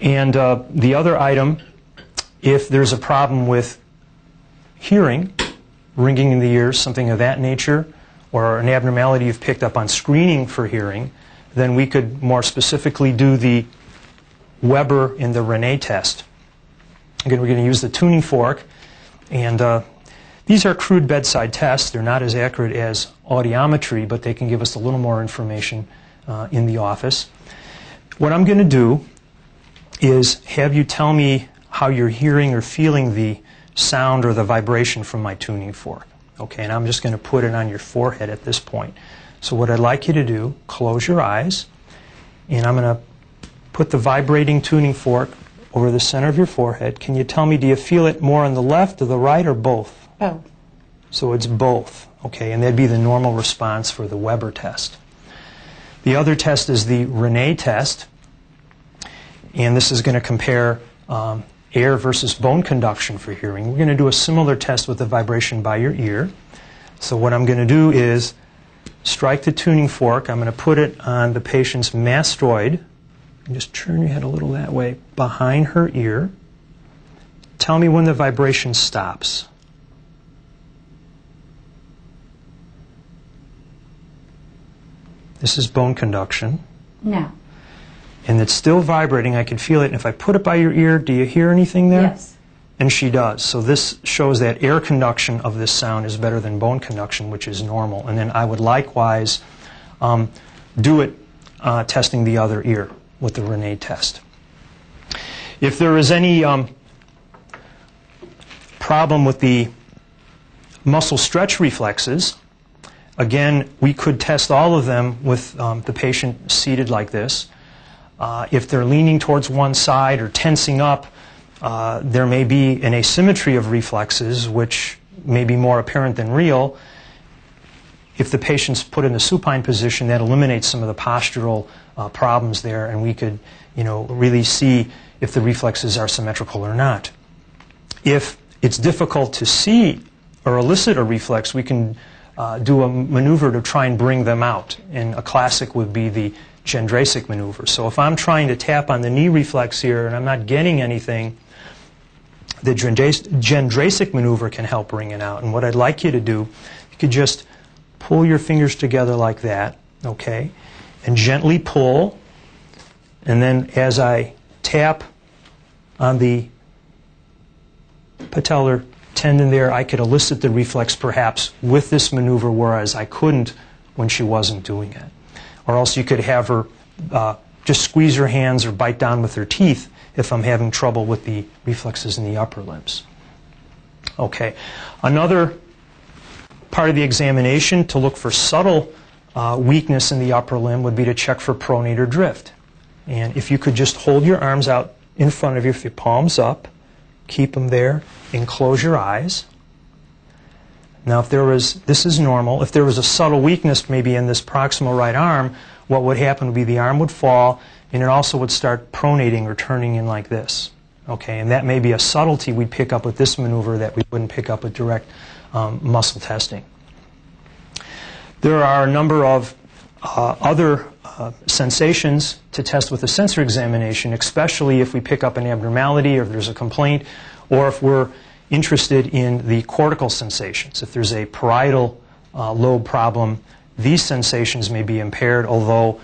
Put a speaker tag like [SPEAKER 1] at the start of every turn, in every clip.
[SPEAKER 1] And the other item, if there's a problem with hearing, ringing in the ears, something of that nature, or an abnormality you've picked up on screening for hearing, then we could more specifically do the Weber and the Rene test. Again, we're going to use the tuning fork, and these are crude bedside tests. They're not as accurate as audiometry, but they can give us a little more information in the office. What I'm going to do is have you tell me how you're hearing or feeling the sound or the vibration from my tuning fork. Okay, and I'm just going to put it on your forehead at this point. So what I'd like you to do, close your eyes, and I'm going to put the vibrating tuning fork over the center of your forehead. Can you tell me, do you feel it more on the left or the right or both?
[SPEAKER 2] Both.
[SPEAKER 1] So it's both. Okay, and that'd be the normal response for the Weber test. The other test is the Rene test, and this is going to compare air versus bone conduction for hearing. We're going to do a similar test with the vibration by your ear. So what I'm going to do is strike the tuning fork. I'm going to put it on the patient's mastoid. And just turn your head a little that way, behind her ear. Tell me when the vibration stops. This is bone conduction.
[SPEAKER 2] No.
[SPEAKER 1] And it's still vibrating. I can feel it. And if I put it by your ear, do you hear anything there?
[SPEAKER 2] Yes.
[SPEAKER 1] And she does. So this shows that air conduction of this sound is better than bone conduction, which is normal. And then I would likewise do it testing the other ear with the Rene test. If there is any problem with the muscle stretch reflexes, again, we could test all of them with the patient seated like this. If they're leaning towards one side or tensing up, there may be an asymmetry of reflexes, which may be more apparent than real. If the patient's put in the supine position, that eliminates some of the postural problems there, and we could, really see if the reflexes are symmetrical or not. If it's difficult to see or elicit a reflex, we can do a maneuver to try and bring them out. And a classic would be the Gendrasic maneuver. So if I'm trying to tap on the knee reflex here and I'm not getting anything, the Gendrasic maneuver can help bring it out. And what I'd like you to do, you could just pull your fingers together like that, okay, and gently pull. And then as I tap on the patellar tendon there, I could elicit the reflex perhaps with this maneuver, whereas I couldn't when she wasn't doing it. Or else you could have her just squeeze her hands or bite down with her teeth if I'm having trouble with the reflexes in the upper limbs. Okay. Another part of the examination to look for subtle weakness in the upper limb would be to check for pronator drift. And if you could just hold your arms out in front of you, your palms up, keep them there, and close your eyes. Now, this is normal. If there was a subtle weakness maybe in this proximal right arm, what would happen would be the arm would fall, and it also would start pronating or turning in like this. Okay, and that may be a subtlety we'd pick up with this maneuver that we wouldn't pick up with direct muscle testing. There are a number of other sensations to test with a sensor examination, especially if we pick up an abnormality or if there's a complaint, or if we're interested in the cortical sensations. If there's a parietal lobe problem, these sensations may be impaired, although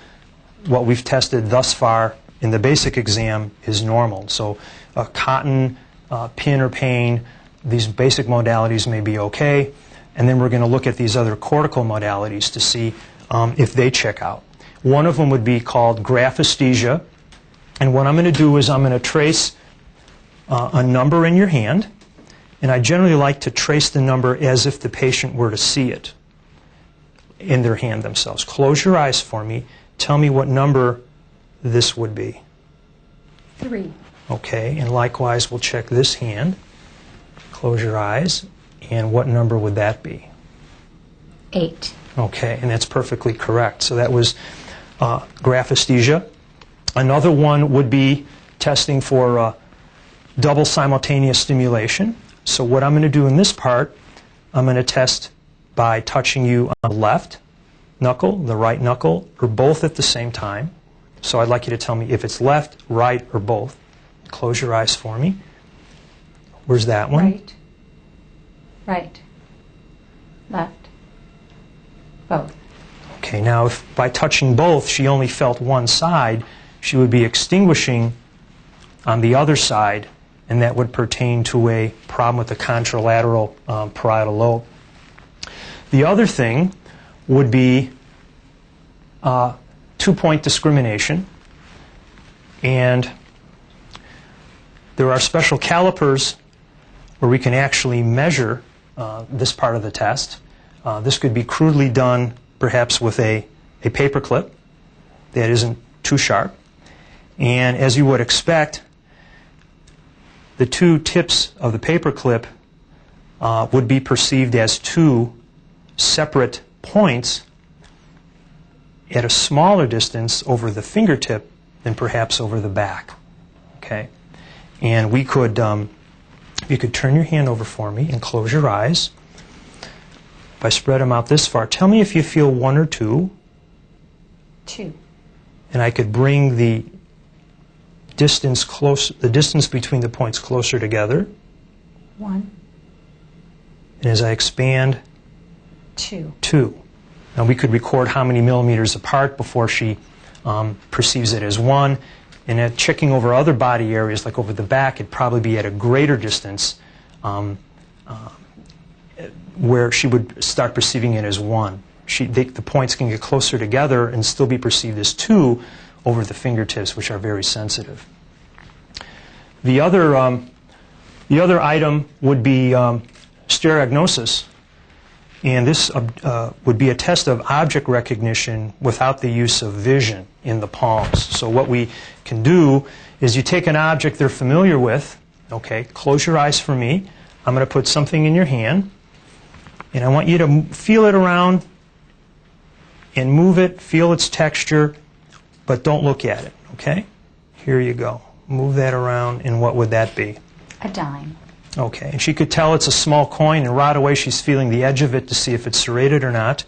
[SPEAKER 1] what we've tested thus far in the basic exam is normal. So a cotton, pin or pain, these basic modalities may be okay, and then we're going to look at these other cortical modalities to see if they check out. One of them would be called graphesthesia, and what I'm going to do is I'm going to trace a number in your hand, and I generally like to trace the number as if the patient were to see it in their hand themselves. Close your eyes for me. Tell me what number this would be.
[SPEAKER 2] 3.
[SPEAKER 1] Okay, and likewise we'll check this hand. Close your eyes, and what number would that be?
[SPEAKER 2] 8.
[SPEAKER 1] Okay, and that's perfectly correct. So that was graphesthesia. Another one would be testing for double simultaneous stimulation. So what I'm going to do in this part, I'm going to test by touching you on the left knuckle, the right knuckle, or both at the same time. So I'd like you to tell me if it's left, right, or both. Close your eyes for me. Where's that one?
[SPEAKER 2] Right. Right. Left. Both.
[SPEAKER 1] Okay, now if by touching both she only felt one side, she would be extinguishing on the other side, and that would pertain to a problem with the contralateral parietal lobe. The other thing would be two-point discrimination, and there are special calipers where we can actually measure this part of the test. This could be crudely done perhaps with a paper clip that isn't too sharp. And as you would expect, the two tips of the paper clip would be perceived as two separate points at a smaller distance over the fingertip than perhaps over the back. Okay? And we could, if you could turn your hand over for me and close your eyes. If I spread them out this far, tell me if you feel one or two.
[SPEAKER 2] 2.
[SPEAKER 1] And I could bring the distance between the points closer together.
[SPEAKER 2] 1.
[SPEAKER 1] And as I expand,
[SPEAKER 2] 2.
[SPEAKER 1] 2. Now we could record how many millimeters apart before she perceives it as 1. And at checking over other body areas, like over the back, it'd probably be at a greater distance where she would start perceiving it as 1. The points can get closer together and still be perceived as 2 over the fingertips, which are very sensitive. The other item would be stereognosis. And this would be a test of object recognition without the use of vision in the palms. So what we can do is you take an object they're familiar with. Okay, close your eyes for me. I'm going to put something in your hand. And I want you to feel it around and move it, feel its texture, but don't look at it. Okay? Here you go. Move that around, and what would that be?
[SPEAKER 2] A dime.
[SPEAKER 1] Okay, and she could tell it's a small coin, and right away she's feeling the edge of it to see if it's serrated or not.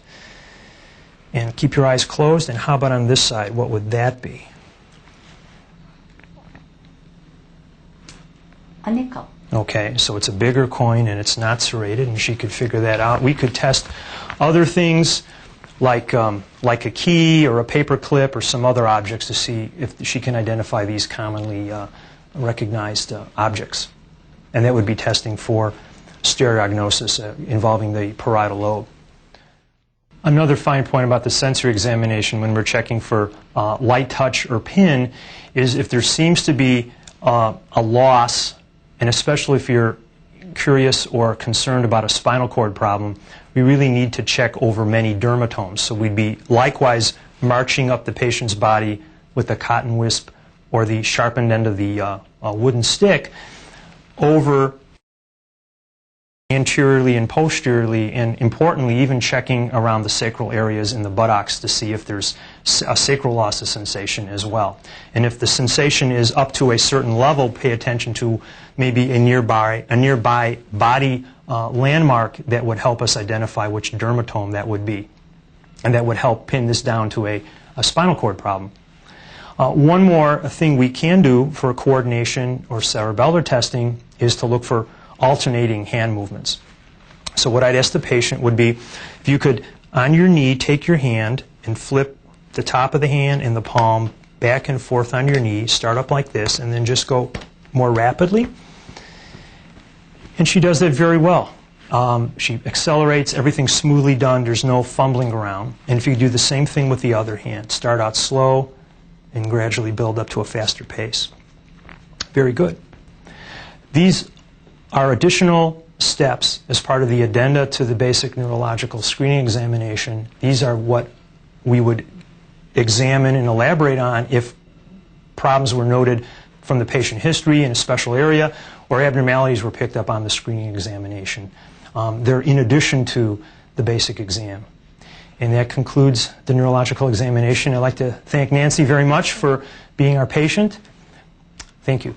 [SPEAKER 1] And keep your eyes closed, and how about on this side? What would that be?
[SPEAKER 2] A nickel.
[SPEAKER 1] Okay, so it's a bigger coin, and it's not serrated, and she could figure that out. We could test other things like a key or a paper clip or some other objects to see if she can identify these commonly recognized objects. And that would be testing for stereognosis involving the parietal lobe. Another fine point about the sensory examination when we're checking for light touch or pin is if there seems to be a loss, and especially if you're curious or concerned about a spinal cord problem, we really need to check over many dermatomes. So we'd be likewise marching up the patient's body with a cotton wisp or the sharpened end of the wooden stick over anteriorly and posteriorly, and importantly even checking around the sacral areas in the buttocks to see if there's a sacral loss of sensation as well. And if the sensation is up to a certain level, pay attention to maybe a nearby body landmark that would help us identify which dermatome that would be, and that would help pin this down to a spinal cord problem. One more thing we can do for coordination or cerebellar testing is to look for alternating hand movements. So what I'd ask the patient would be if you could, on your knee, take your hand and flip the top of the hand and the palm back and forth on your knee, start up like this, and then just go more rapidly. And she does that very well. She accelerates, everything's smoothly done, there's no fumbling around. And if you do the same thing with the other hand, start out slow and gradually build up to a faster pace. Very good. These are additional steps as part of the addenda to the basic neurological screening examination. These are what we would examine and elaborate on if problems were noted from the patient history in a special area or abnormalities were picked up on the screening examination. They're in addition to the basic exam. And that concludes the neurological examination. I'd like to thank Nancy very much for being our patient. Thank you.